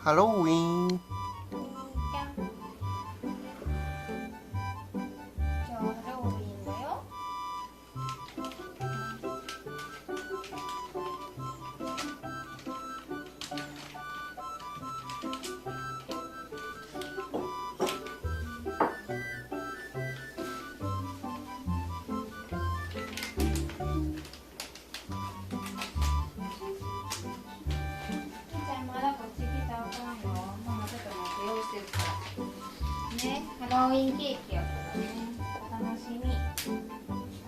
ハロウィン。ハロウィンケーキやからね、お楽しみ。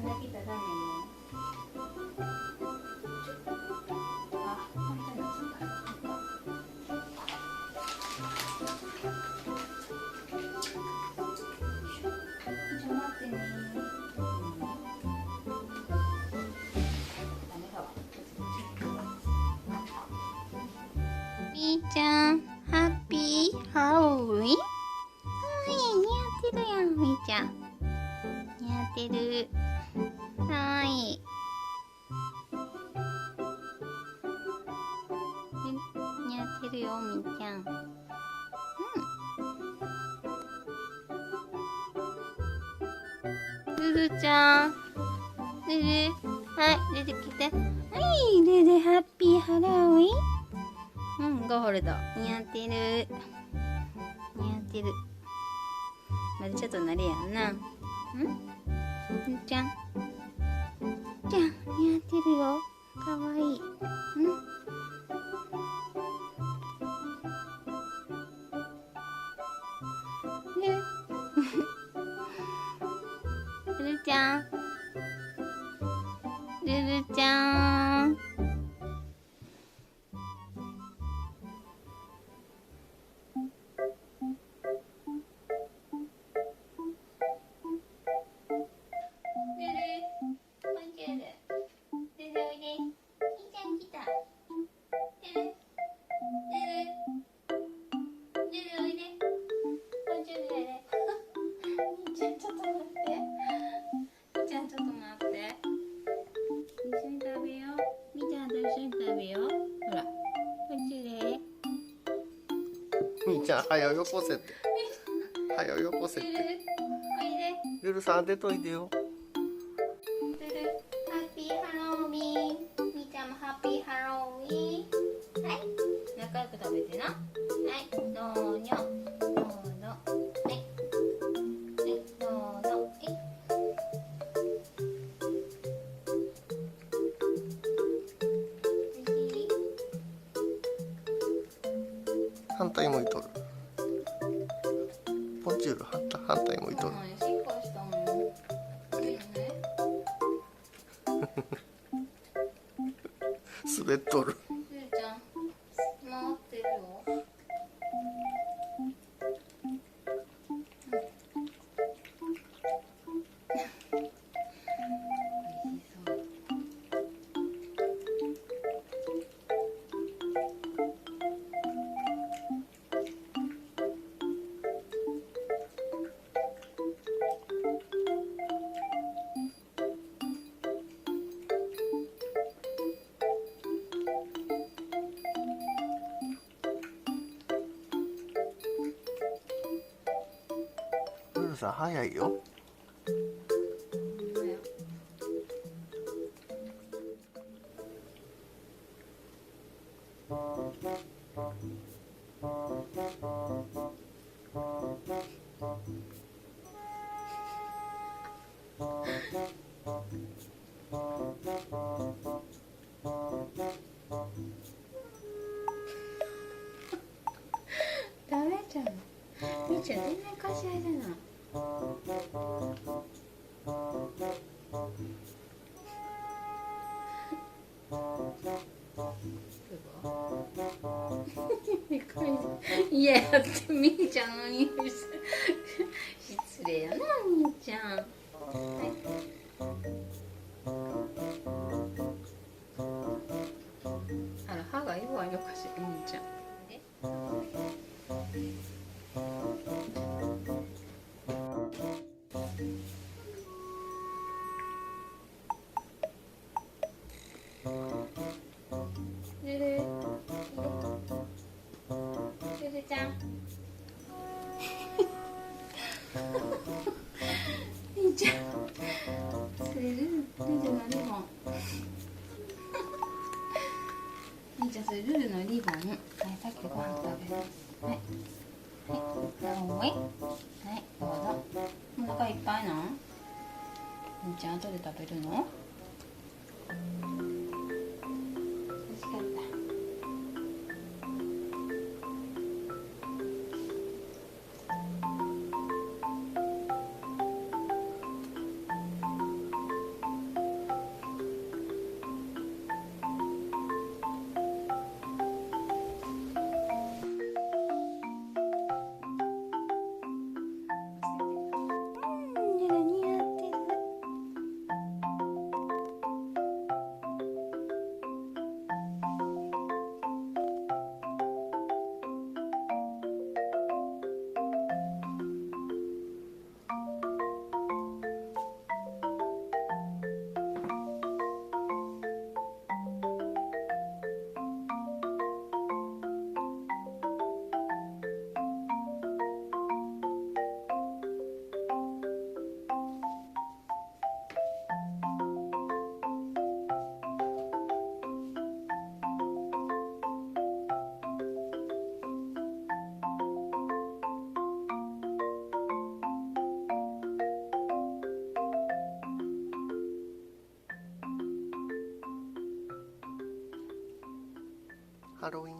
まだ来たらダメよ。あ、本当にそうだ。ちょっと待ってね。ダメだわ。みーちゃん、ハッピーハロウィン。似合ってるやん、みーちゃん。似合ってる。はーい。似合ってるよ、みーちゃん。ルルちゃん。ルル。はい、出てきて。はい、ルル、ハッピーハロウィン。ゴールド。似合ってる。似合ってる。まだちょっとなれやんな。ちゃん。ちゃん、似合ってるよ。かわいい。ルルちゃん。ルルちゃん。みーちゃん、はよよこせって。はよよこせって。ルルさん、出といでよ。ルル、ハッピーハロウィン。みーちゃんもハッピーハロウィン。はい。仲良く食べてな。はい。どうにょ。どうぞ。はい。はい。どうぞ。はい。反対向いとる。ポンチュール反対向いとる。滑っとる。ルルさん早いよ。ダメじゃん。みーちゃん全然かしわいじゃない。いや、やってみーちゃんの匂い失礼やな、みーちゃん。はい。あら、歯が弱いのかしら、みーちゃん。ずルルのリボン、はい、さっきご飯食べます。はい、はい、はい、どうぞ。お腹いっぱいなん？みーちゃん後で食べるの？美味しかった。ハロウィン。